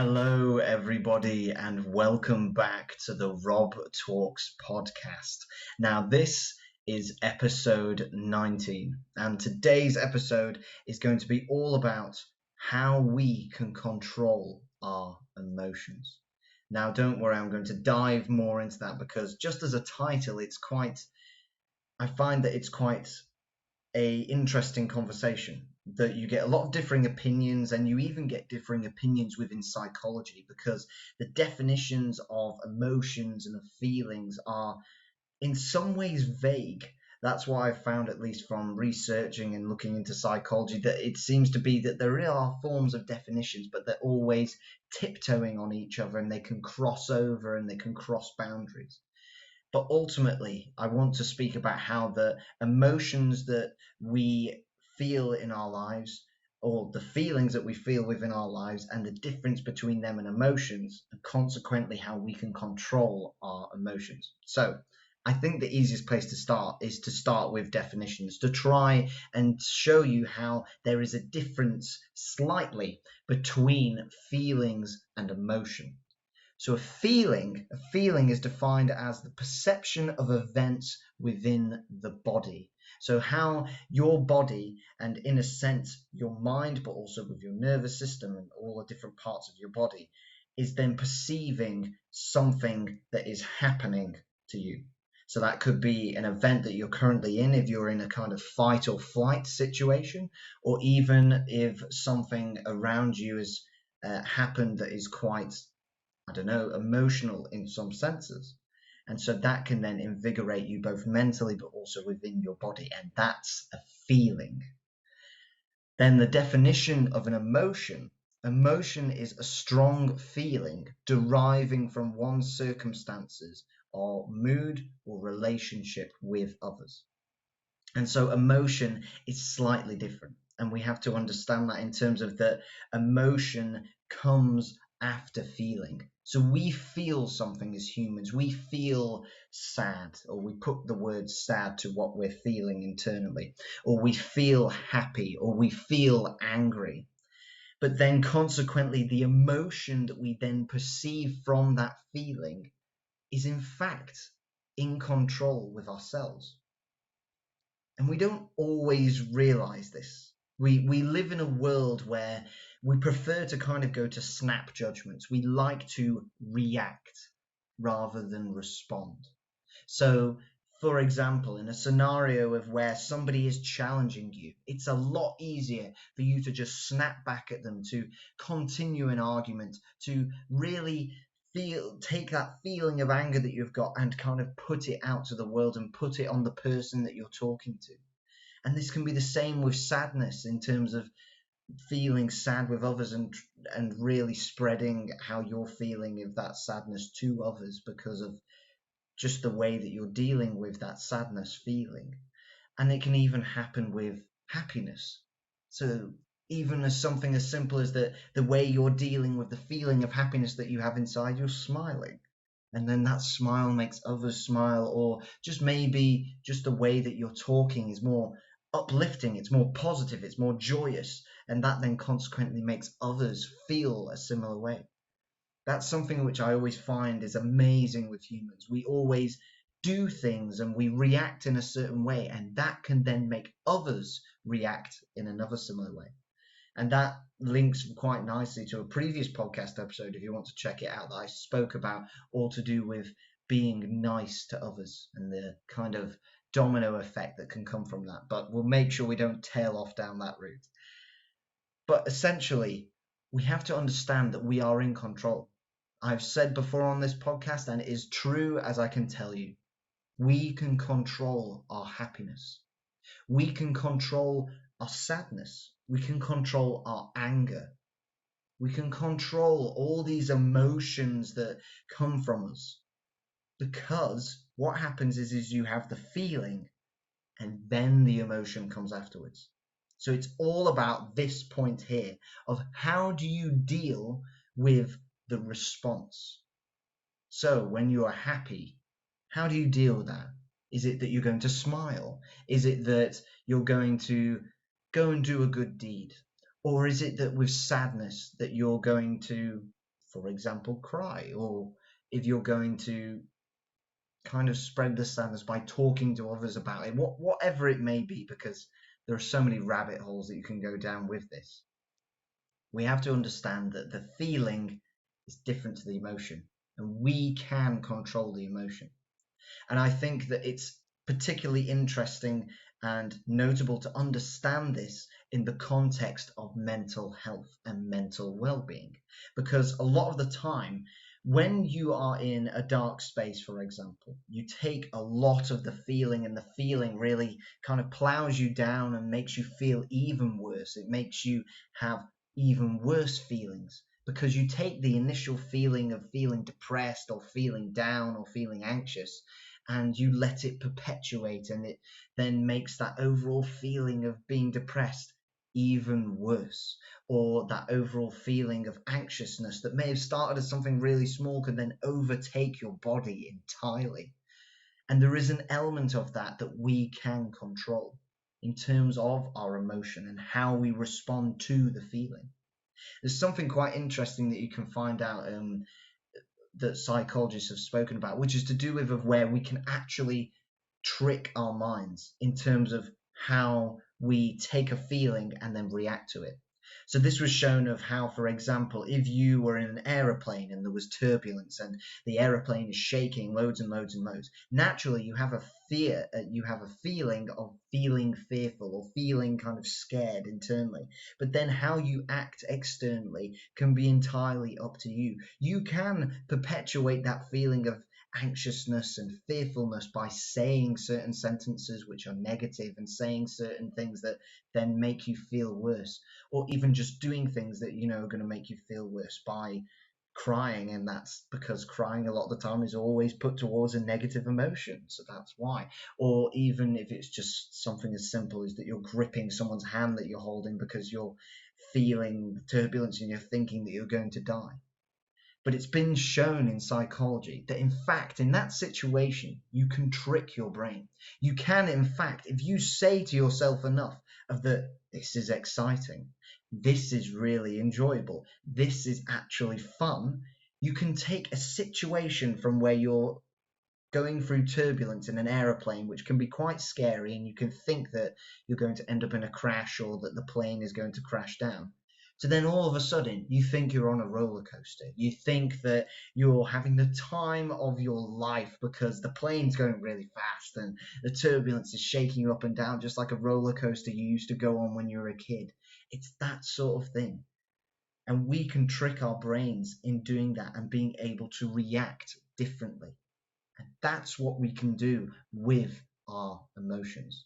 Hello, everybody, and welcome back to the Rob Talks podcast. Now, this is episode 19, and today's episode is going to be all about how we can control our emotions. Now, don't worry, I'm going to dive more into that because just as a title, I find that it's quite a interesting conversation, that you get a lot of differing opinions, and you even get differing opinions within psychology because the definitions of emotions and of feelings are in some ways vague. That's what I've found, at least from researching and looking into psychology, that it seems to be that there are forms of definitions, but they're always tiptoeing on each other, and they can cross over and they can cross boundaries. But ultimately, I want to speak about how the emotions that we feel in our lives, or the feelings that we feel within our lives, and the difference between them and emotions, and consequently how we can control our emotions. So, I think the easiest place to start is to start with definitions, to try and show you how there is a difference slightly between feelings and emotion. So a feeling is defined as the perception of events within the body. So how your body, and in a sense your mind, but also with your nervous system and all the different parts of your body, is then perceiving something that is happening to you. So that could be an event that you're currently in, if you're in a kind of fight or flight situation, or even if something around you has happened that is quite, I don't know, emotional in some senses. And so that can then invigorate you both mentally but also within your body. And that's a feeling. Then the definition of an emotion is a strong feeling deriving from one's circumstances or mood or relationship with others. And so emotion is slightly different. And we have to understand that in terms of that emotion comes after feeling. So we feel something as humans. We feel sad, or we put the word sad to what we're feeling internally, or we feel happy, or we feel angry. But then consequently, the emotion that we then perceive from that feeling is in fact in control with ourselves. And we don't always realize this. We live in a world where we prefer to kind of go to snap judgments. We like to react rather than respond. So, for example, in a scenario of where somebody is challenging you, it's a lot easier for you to just snap back at them, to continue an argument, to really take that feeling of anger that you've got and kind of put it out to the world and put it on the person that you're talking to. And this can be the same with sadness, in terms of feeling sad with others and really spreading how you're feeling of that sadness to others because of just the way that you're dealing with that sadness feeling. And it can even happen with happiness. So even as something as simple as the way you're dealing with the feeling of happiness that you have inside, you're smiling. And then that smile makes others smile, or just maybe just the way that you're talking is more uplifting, it's more positive, it's more joyous, and that then consequently makes others feel a similar way. That's something which I always find is amazing with humans. We always do things and we react in a certain way, and that can then make others react in another similar way. And that links quite nicely to a previous podcast episode, if you want to check it out, that I spoke about, all to do with being nice to others and the kind of domino effect that can come from that. But we'll make sure we don't tail off down that route. But essentially, we have to understand that we are in control. I've said before on this podcast, and it is true as I can tell you, we can control our happiness. We can control our sadness. We can control our anger. We can control all these emotions that come from us. Because what happens is you have the feeling, and then the emotion comes afterwards. So it's all about this point here of how do you deal with the response. So when you are happy, how do you deal with that? Is it that you're going to smile? Is it that you're going to go and do a good deed? Or is it that with sadness that you're going to for example, cry, or if you're going to kind of spread the sadness by talking to others about it, whatever it may be, because there are so many rabbit holes that you can go down with this. We have to understand that the feeling is different to the emotion, and we can control the emotion. And I think that it's particularly interesting and notable to understand this in the context of mental health and mental well-being, because a lot of the time when you are in a dark space, for example, you take a lot of the feeling, and the feeling really kind of plows you down and makes you feel even worse. It makes you have even worse feelings, because you take the initial feeling of feeling depressed or feeling down or feeling anxious, and you let it perpetuate, and it then makes that overall feeling of being depressed even worse, or that overall feeling of anxiousness that may have started as something really small could then overtake your body entirely. And there is an element of that we can control in terms of our emotion and how we respond to the feeling. There's something quite interesting that you can find out that psychologists have spoken about, which is to do with where we can actually trick our minds in terms of how we take a feeling and then react to it. So this was shown of how, for example, if you were in an aeroplane and there was turbulence and the aeroplane is shaking loads and loads and loads, naturally you have a feeling of feeling fearful or feeling kind of scared internally. But then how you act externally can be entirely up to you. You can perpetuate that feeling of anxiousness and fearfulness by saying certain sentences which are negative and saying certain things that then make you feel worse, or even just doing things that are going to make you feel worse by crying. And that's because crying a lot of the time is always put towards a negative emotion, so that's why. Or even if it's just something as simple as that you're gripping someone's hand that you're holding because you're feeling turbulence and you're thinking that you're going to die. But it's been shown in psychology that, in fact, in that situation, you can trick your brain. You can, in fact, if you say to yourself enough of that, this is exciting, this is really enjoyable, this is actually fun, you can take a situation from where you're going through turbulence in an aeroplane, which can be quite scary, and you can think that you're going to end up in a crash or that the plane is going to crash down. So then all of a sudden, you think you're on a roller coaster. You think that you're having the time of your life because the plane's going really fast and the turbulence is shaking you up and down, just like a roller coaster you used to go on when you were a kid. It's that sort of thing. And we can trick our brains in doing that and being able to react differently. And that's what we can do with our emotions.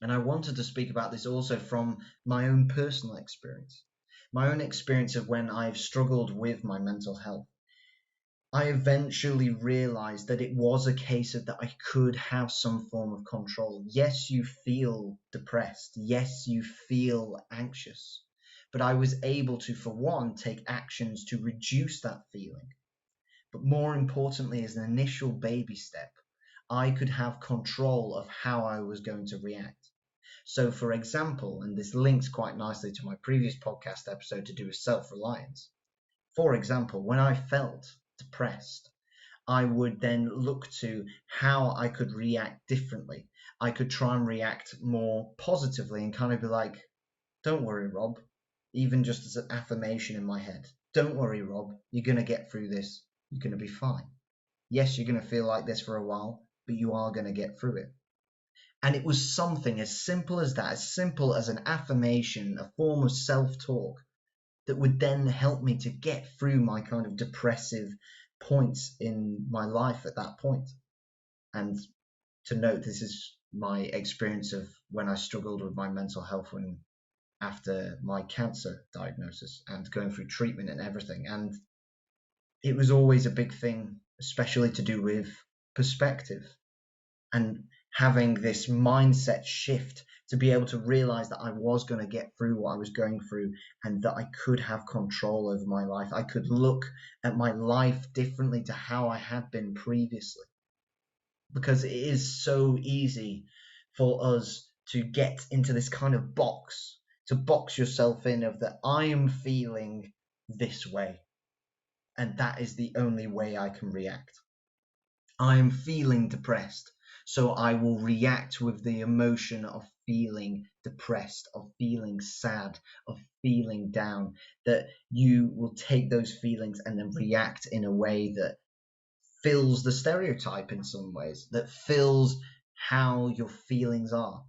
And I wanted to speak about this also from my own personal experience. My own experience of when I've struggled with my mental health. I eventually realized that it was a case of that I could have some form of control. Yes, you feel depressed. Yes, you feel anxious. But I was able to, for one, take actions to reduce that feeling. But more importantly, as an initial baby step, I could have control of how I was going to react. So, for example, and this links quite nicely to my previous podcast episode to do with self-reliance. For example, when I felt depressed, I would then look to how I could react differently. I could try and react more positively and kind of be like, don't worry, Rob, even just as an affirmation in my head. Don't worry, Rob, you're going to get through this. You're going to be fine. Yes, you're going to feel like this for a while, but you are going to get through it. And it was something as simple as that, as simple as an affirmation, a form of self-talk that would then help me to get through my kind of depressive points in my life at that point. And to note, this is my experience of when I struggled with my mental health after my cancer diagnosis and going through treatment and everything. And it was always a big thing, especially to do with perspective and having this mindset shift to be able to realize that I was going to get through what I was going through and that I could have control over my life. I could look at my life differently to how I had been previously. Because it is so easy for us to get into this kind of box, to box yourself in of that I am feeling this way. and that is the only way I can react. I am feeling depressed, so I will react with the emotion of feeling depressed, of feeling sad, of feeling down. That you will take those feelings and then react in a way that fills the stereotype in some ways, that fills how your feelings are.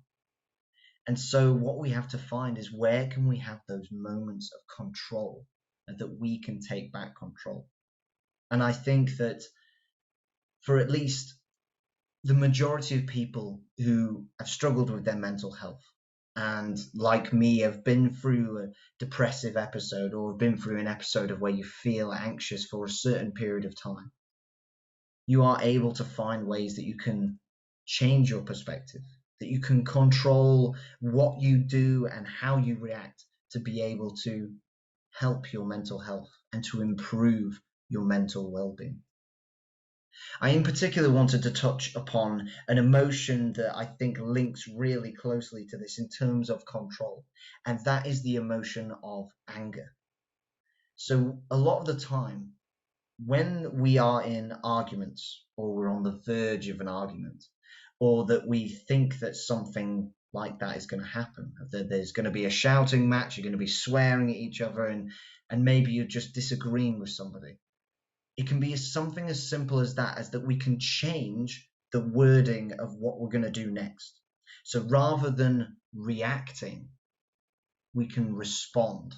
And so what we have to find is, where can we have those moments of control, and that we can take back control. And I think that for at least the majority of people who have struggled with their mental health, and like me have been through a depressive episode, or have been through an episode of where you feel anxious for a certain period of time, you are able to find ways that you can change your perspective, that you can control what you do and how you react, to be able to help your mental health and to improve your mental well-being. I in particular wanted to touch upon an emotion that I think links really closely to this in terms of control, and that is the emotion of anger. So a lot of the time, when we are in arguments, or we're on the verge of an argument, or that we think that something like that is going to happen, that there's going to be a shouting match, you're going to be swearing at each other, and maybe you're just disagreeing with somebody. It can be something as simple as that, as that we can change the wording of what we're going to do next. So rather than reacting, we can respond.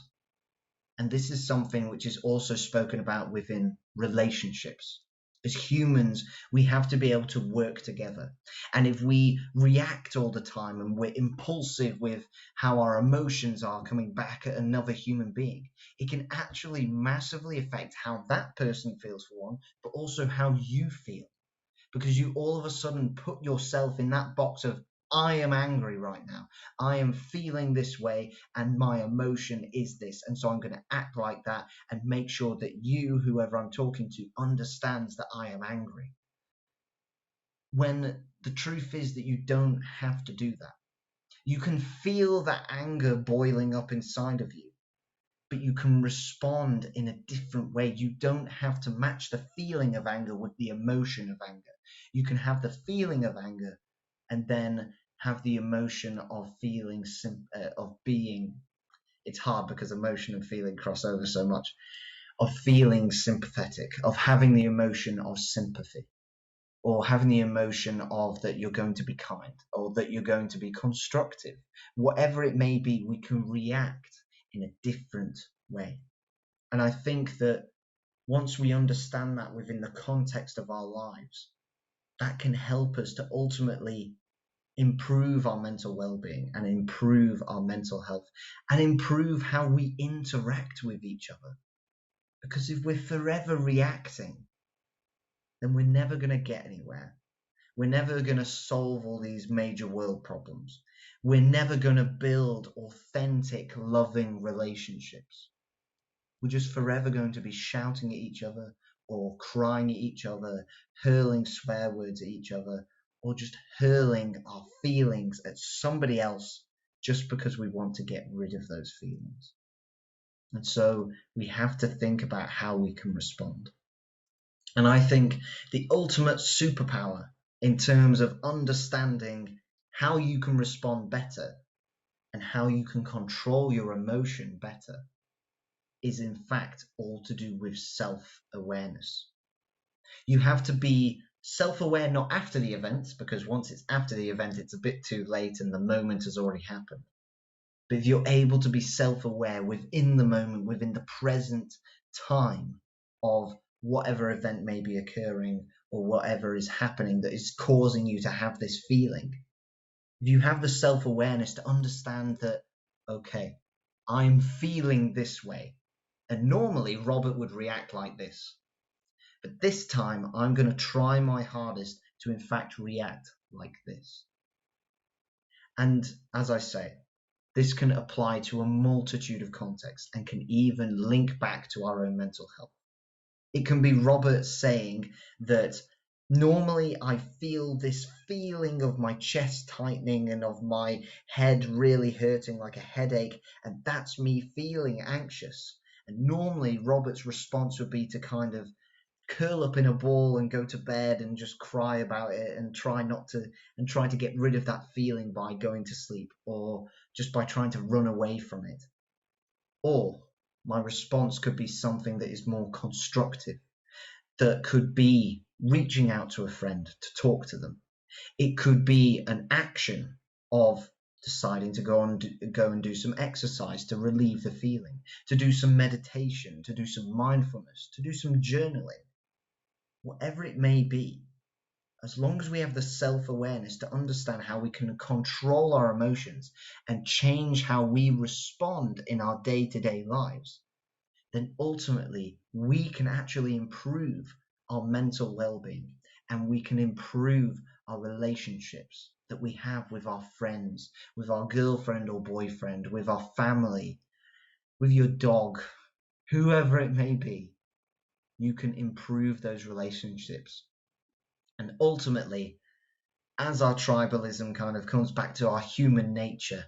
And this is something which is also spoken about within relationships. As humans, we have to be able to work together. And if we react all the time and we're impulsive with how our emotions are coming back at another human being, it can actually massively affect how that person feels, for one, but also how you feel. Because you all of a sudden put yourself in that box of, I am angry right now. I am feeling this way, and my emotion is this. And so I'm going to act like that and make sure that you, whoever I'm talking to, understands that I am angry. When the truth is that you don't have to do that. You can feel that anger boiling up inside of you, but you can respond in a different way. You don't have to match the feeling of anger with the emotion of anger. You can have the feeling of anger and then have the emotion of feeling, of being, it's hard because emotion and feeling cross over so much, of feeling sympathetic, of having the emotion of sympathy, or having the emotion of that you're going to be kind, or that you're going to be constructive. Whatever it may be, we can react in a different way. And I think that once we understand that within the context of our lives, that can help us to ultimately improve our mental well-being and improve our mental health and improve how we interact with each other. Because if we're forever reacting, then we're never going to get anywhere. We're never going to solve all these major world problems. We're never going to build authentic, loving relationships. We're just forever going to be shouting at each other, or crying at each other, hurling swear words at each other, or just hurling our feelings at somebody else just because we want to get rid of those feelings. And so we have to think about how we can respond. And I think the ultimate superpower in terms of understanding how you can respond better and how you can control your emotion better is in fact all to do with self-awareness. You have to be self-aware not after the event, because once it's after the event, it's a bit too late and the moment has already happened. But if you're able to be self-aware within the moment, within the present time of whatever event may be occurring or whatever is happening that is causing you to have this feeling, if you have the self-awareness to understand that, okay, I'm feeling this way, and normally Robert would react like this, but this time I'm going to try my hardest to in fact react like this. And as I say, this can apply to a multitude of contexts and can even link back to our own mental health. It can be Robert saying that normally I feel this feeling of my chest tightening and of my head really hurting like a headache, and that's me feeling anxious. And normally Robert's response would be to kind of curl up in a ball and go to bed and just cry about it and try to get rid of that feeling by going to sleep or just by trying to run away from it. Or my response could be something that is more constructive, that could be reaching out to a friend to talk to them. It could be an action of deciding to go and do some exercise to relieve the feeling, to do some meditation, to do some mindfulness, to do some journaling. Whatever it may be, as long as we have the self-awareness to understand how we can control our emotions and change how we respond in our day-to-day lives, then ultimately we can actually improve our mental well-being and we can improve our relationships that we have with our friends, with our girlfriend or boyfriend, with our family, with your dog, whoever it may be. You can improve those relationships. And ultimately, as our tribalism kind of comes back to our human nature,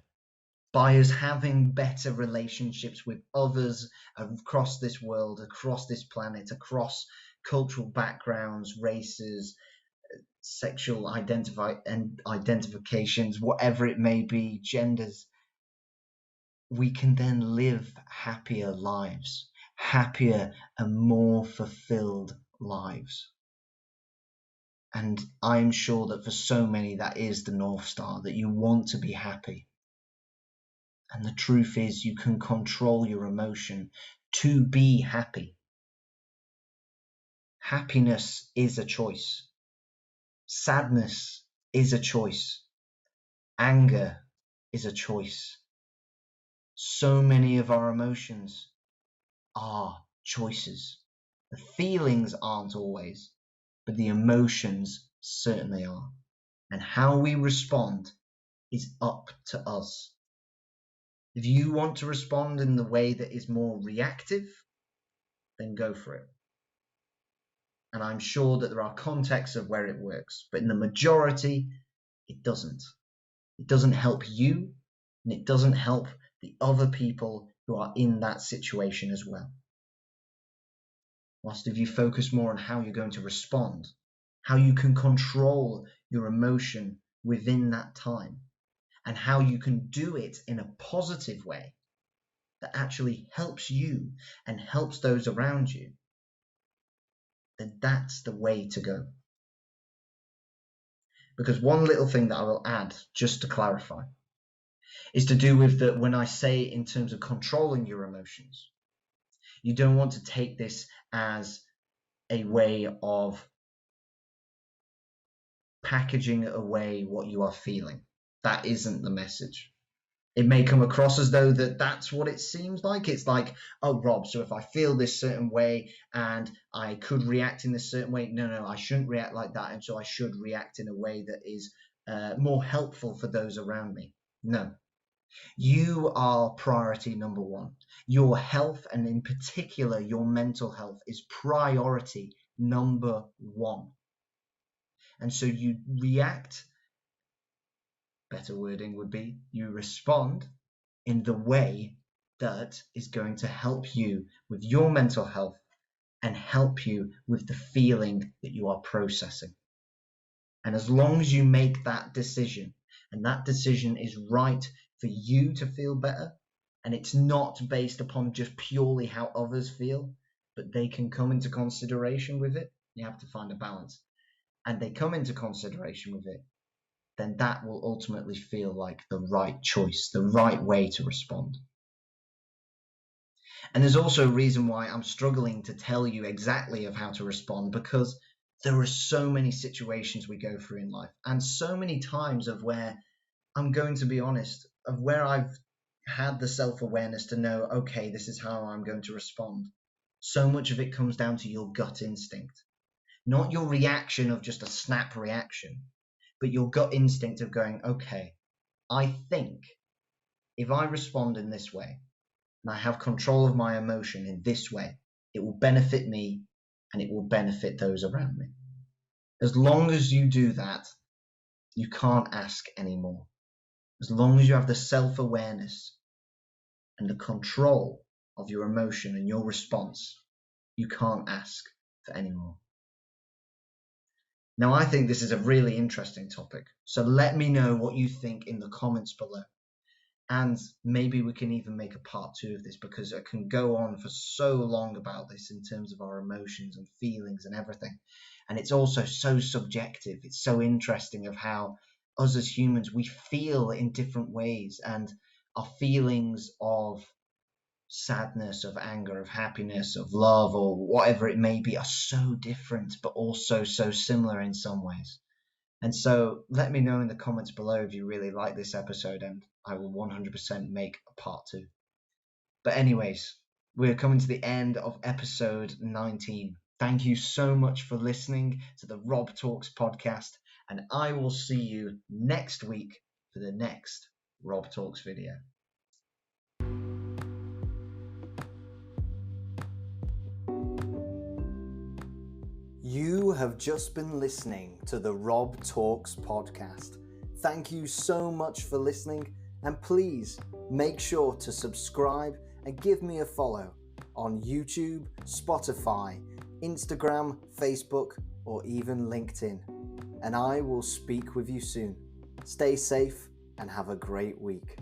by us having better relationships with others across this world, across this planet, across cultural backgrounds, races, sexual identifications, whatever it may be, genders, we can then live happier lives, happier and more fulfilled lives. And I'm sure that for so many, that is the North Star, that you want to be happy. And the truth is, you can control your emotion to be happy. Happiness is a choice. Sadness is a choice. Anger is a choice. So many of our emotions are choices. The feelings aren't always, but the emotions certainly are. And how we respond is up to us. If you want to respond in the way that is more reactive, then go for it. And I'm sure that there are contexts of where it works, but in the majority, it doesn't. It doesn't help you, and it doesn't help the other people who are in that situation as well. Whilst if you focus more on how you're going to respond, how you can control your emotion within that time, and how you can do it in a positive way that actually helps you and helps those around you, then that's the way to go. Because one little thing that I will add, just to clarify, is to do with that when I say in terms of controlling your emotions, you don't want to take this as a way of packaging away what you are feeling. That isn't the message. It may come across as though that's what it seems like. It's like, oh, Rob, so if I feel this certain way and I could react in this certain way, no, I shouldn't react like that. And so I should react in a way that is more helpful for those around me. No, you are priority number one. Your health, and in particular, your mental health, is priority number one. And so you react, better wording would be, you respond in the way that is going to help you with your mental health and help you with the feeling that you are processing. And as long as you make that decision, and that decision is right for you to feel better, and it's not based upon just purely how others feel, but they can come into consideration with it, you have to find a balance, and they come into consideration with it, then that will ultimately feel like the right choice, the right way to respond. And there's also a reason why I'm struggling to tell you exactly of how to respond, because there are so many situations we go through in life, and so many times of where, I'm going to be honest, of where I've had the self-awareness to know, okay, this is how I'm going to respond. So much of it comes down to your gut instinct, not your reaction of just a snap reaction, but your gut instinct of going, okay, I think if I respond in this way, and I have control of my emotion in this way, it will benefit me and it will benefit those around me. As long as you do that, you can't ask anymore. As long as you have the self-awareness and the control of your emotion and your response, you can't ask for any more. Now, I think this is a really interesting topic, so let me know what you think in the comments below. And maybe we can even make a part 2 of this, because I can go on for so long about this in terms of our emotions and feelings and everything. And it's also so subjective. It's so interesting of how us as humans, we feel in different ways, and our feelings of sadness, of anger, of happiness, of love, or whatever it may be, are so different, but also so similar in some ways. And so let me know in the comments below if you really like this episode, and I will 100% make a part 2. But anyways, we're coming to the end of episode 19. Thank you so much for listening to the Rob Talks podcast, and I will see you next week for the next Rob Talks video. You have just been listening to the Rob Talks podcast. Thank you so much for listening, and please make sure to subscribe and give me a follow on YouTube, Spotify, Instagram, Facebook, or even LinkedIn. And I will speak with you soon. Stay safe and have a great week.